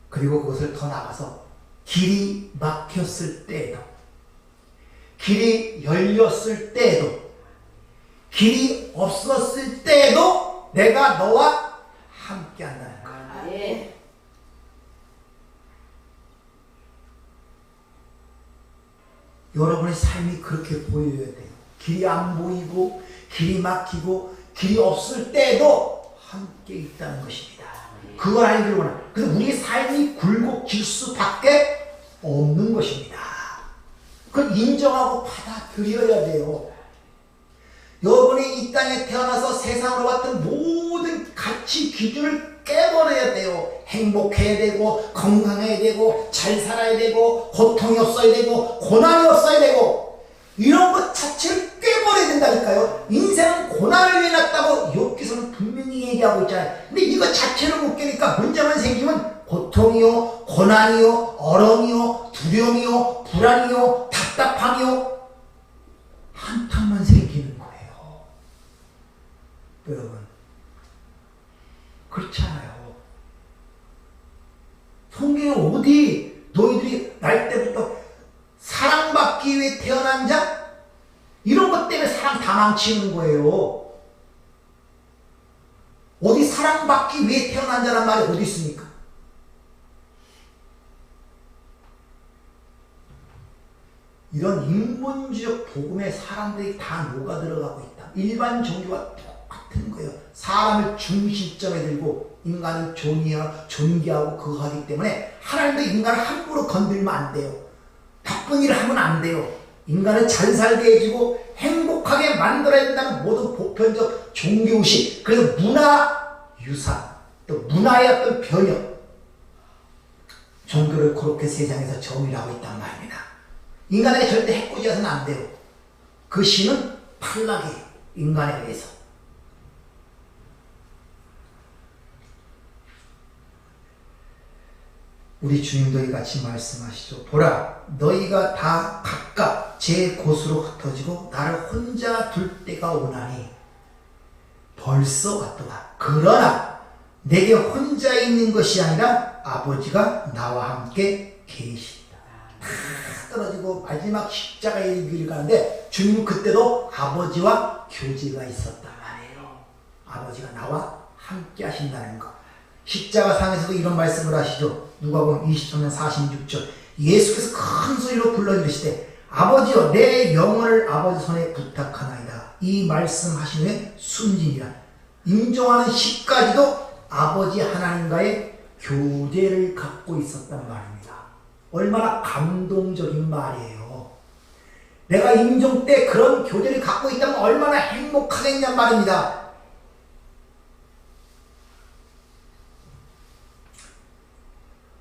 그리고 그것을 더 나가서 길이 막혔을 때에도, 길이 열렸을 때에도, 길이 없었을 때에도 내가 너와 함께 한다는 거예요. 여러분의 삶이 그렇게 보여야 돼요. 길이 안 보이고 길이 막히고 길이 없을 때에도 함께 있다는 것입니다. 그걸 알기를 원해요. 그래서 우리의 삶이 굴곡질 수밖에 없는 것입니다. 그걸 인정하고 받아들여야 돼요. 여러분이 이 땅에 태어나서 세상으로 왔던 모든 가치 기준을 깨버려야 돼요. 행복해야 되고, 건강해야 되고, 잘 살아야 되고, 고통이 없어야 되고, 고난이 없어야 되고, 이런 것 자체를 깨버려야 된다니까요. 인생은 고난을 위해 났다고 욥기서는 분명히 얘기하고 있잖아요. 근데 이거 자체를 못 깨니까 문제만 생기면 고통이요, 고난이요, 어려움이요, 두려움이요, 불안이요, 답답함이요, 한탄만 생기는 거예요. 여러분, 그렇지 않아요. 성경에 어디 너희들이 날 때부터 사랑받기 위해 태어난 자? 이런 것 때문에 사랑 다 망치는 거예요. 어디 사랑받기 위해 태어난 자란 말이 어디 있습니까? 이런 인본주의적 복음에 사람들이 다 녹아 들어가고 있다. 일반 종교와 똑같은 거예요. 사람을 중심점에 들고 인간을 존귀하고 그거 하기 때문에 하나님도 인간을 함부로 건들면 안 돼요. 나쁜 일을 하면 안 돼요. 인간을 잘 살게 해주고 행복하게 만들어야 된다는 모든 보편적 종교의식, 그래서 문화유산, 또 문화의 어떤 변형, 종교를 그렇게 세상에서 정의하고 있단 말입니다. 인간에게 절대 해코지해서는 안 돼요. 그 신은 탈락이에요. 인간에 의해서. 우리 주님도 이같이 말씀하시죠. 보라, 너희가 다 각각 제 곳으로 흩어지고 나를 혼자 둘 때가 오나니 벌써 왔도다. 그러나 내게 혼자 있는 것이 아니라 아버지가 나와 함께 계시다. 다 떨어지고 마지막 십자가의 길을 가는데 주님은 그때도 아버지와 교제가 있었단 말이에요. 아버지가 나와 함께 하신다는 것. 십자가상에서도 이런 말씀을 하시죠. 누가복음 20장 46절. 예수께서 큰 소리로 불러 이르시되 아버지여 내 영혼을 아버지 손에 부탁하나이다. 이 말씀하신 후에 순진이라 인정하는 시까지도 아버지 하나님과의 교제를 갖고 있었단 말입니다. 얼마나 감동적인 말이에요. 내가 임종 때 그런 교제를 갖고 있다면 얼마나 행복하겠냔 말입니다.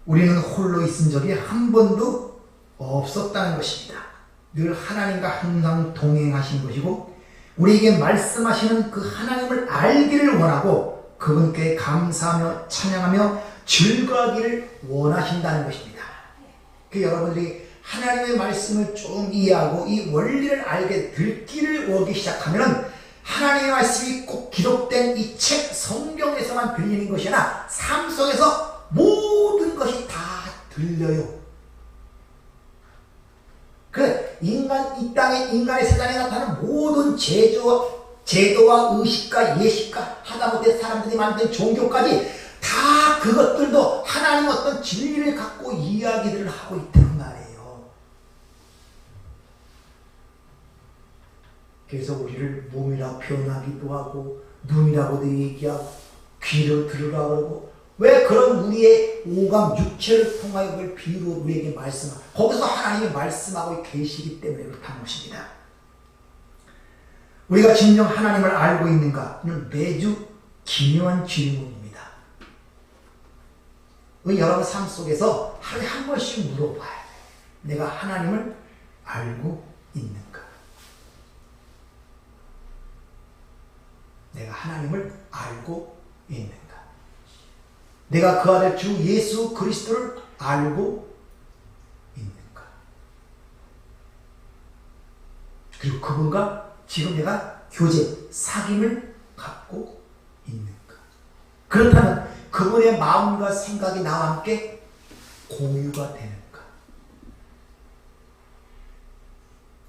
우리는 홀로 있은 적이 한 번도 없었다는 것입니다. 늘 하나님과 항상 동행하신 것이고 우리에게 말씀하시는 그 하나님을 알기를 원하고 그분께 감사하며 찬양하며 즐거워하기를 원하신다는 것입니다. 여러분들이 하나님의 말씀을 좀 이해하고 이 원리를 알게 들기를 원하기 시작하면 하나님의 말씀이 꼭 기록된 이 책 성경에서만 들리는 것이 아니라 삶 속에서 모든 들려요. 그 이 땅의 인간의 세상에 나타나는 모든 제도와 의식과 예식과 하다못해 사람들이 만든 종교까지 다 그것들도 하나님 어떤 진리를 갖고 이야기들을 하고 있다는 말이에요. 그래서 우리를 몸이라 표현하기도 하고 눈이라고도 얘기하고 귀를 들으라 그러고 왜 그런 우리의 오감 육체를 통하여 그걸 비유로 우리에게 말씀하고 거기서 하나님이 말씀하고 계시기 때문에 그렇다는 것입니다. 우리가 진정 하나님을 알고 있는가는 매주 기묘한 질문입니다. 여러분 삶 속에서 하루에 한 번씩 물어봐야 돼요. 내가 하나님을 알고 있는가? 내가 하나님을 알고 있는가? 내가 그 아들 주 예수 그리스도를 알고 있는가? 그리고 그분과 지금 내가 교제, 사귐을 갖고 있는가? 그렇다면 그분의 마음과 생각이 나와 함께 공유가 되는가?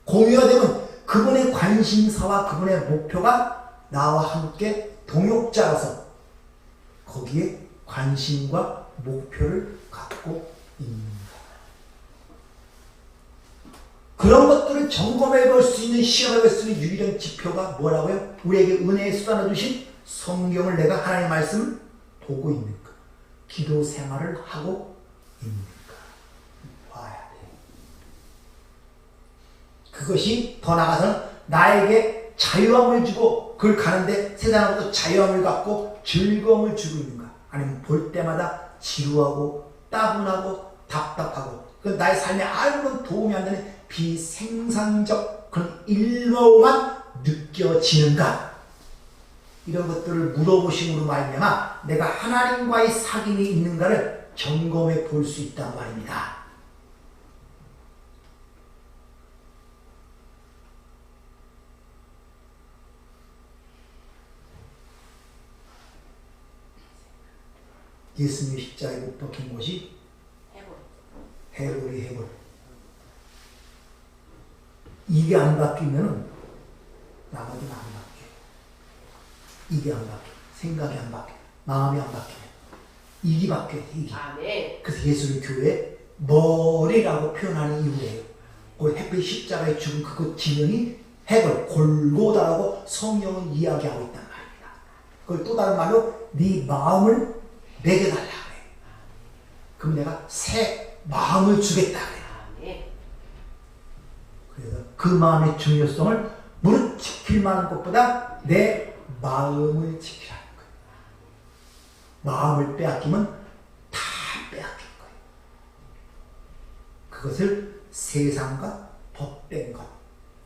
공유가 되면 그분의 관심사와 그분의 목표가 나와 함께 동역자라서 거기에 관심과 목표를 갖고 있는가? 그런 것들을 점검해 볼 수 있는, 시험해 볼 수 있는 유일한 지표가 뭐라고요? 우리에게 은혜의 수단을 주신 성경을 내가 하나님의 말씀을 보고 있는가? 기도 생활을 하고 있는가? 봐야 돼. 그것이 더 나아가서는 나에게 자유함을 주고 그걸 가는데 세상으로부터 자유함을 갖고 즐거움을 주고 있는가? 아니면 볼 때마다 지루하고 따분하고 답답하고 그 나의 삶에 아무런 도움이 안 되는 비생산적 그런 일로만 느껴지는가? 이런 것들을 물어보심으로 말미암아 내가 하나님과의 사귐이 있는가를 점검해 볼 수 있단 말입니다. 예수님의 십자가에 못 박힌 곳이 해골. 이게 안 바뀌면 나머지는 안 바뀌어요. 이게 안 바뀌어요. 생각이 안 바뀌어요. 마음이 안 바뀌어요. 이게 바뀌어요. 이게. 그래서 예수를 교회에 머리라고 표현하는 이유예요. 그 햇빛 십자가에 죽은 그 지명이 해골, 골고다라고 성경은 이야기하고 있단 말입니다. 그걸 또 다른 말로 네 마음을 매겨달라 그래. 그럼 내가 새 마음을 주겠다 그래. 그래서 그 마음의 중요성을 무릇 지킬 만한 것보다 내 마음을 지키라는 거예요. 마음을 빼앗기면 다 빼앗긴 거예요. 그것을 세상과 법된 것,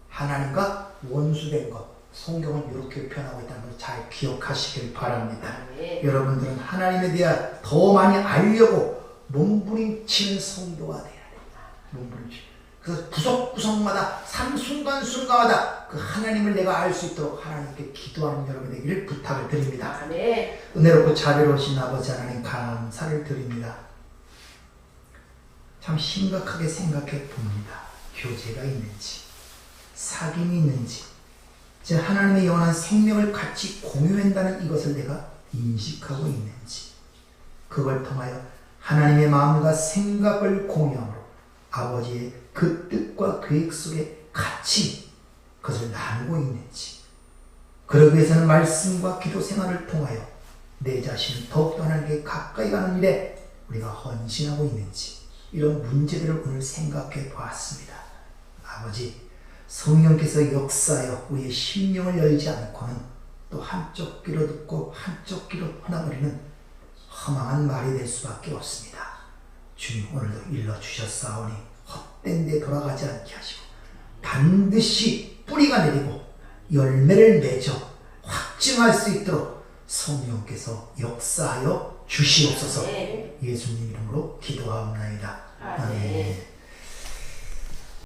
하나님과 원수된 것, 성경은 이렇게 표현하고 있다는 걸 잘 기억하시길 바랍니다. 여러분들은 하나님에 대해 더 많이 알려고 몸부림치는 성도가 돼야 됩니다. 몸부림치. 그래서 구석구석마다 삶 순간순간마다 그 하나님을 내가 알 수 있도록 하나님께 기도하는 여러분 되기를 부탁을 드립니다. 은혜롭고 자비로우신 아버지 하나님 감사를 드립니다. 참 심각하게 생각해 봅니다. 교제가 있는지, 사귐이 있는지, 하나님의 영원한 생명을 같이 공유한다는 이것을 내가 인식하고 있는지, 그걸 통하여 하나님의 마음과 생각을 공유함으로 아버지의 그 뜻과 계획 속에 같이 그것을 나누고 있는지, 그러기 위해서는 말씀과 기도 생활을 통하여 내 자신을 더욱더 하나님께 가까이 가는 일에 우리가 헌신하고 있는지, 이런 문제들을 오늘 생각해 보았습니다. 아버지, 성령께서 역사하여 우리의 심령을 열지 않고는 또 한쪽 귀로 듣고 한쪽 귀로 떠나버리는 허망한 말이 될 수밖에 없습니다. 주님, 오늘도 일러주셨사오니 헛된 데 돌아가지 않게 하시고 반드시 뿌리가 내리고 열매를 맺어 확증할 수 있도록 성령께서 역사하여 주시옵소서. 예수님 이름으로 기도하옵나이다. 아멘.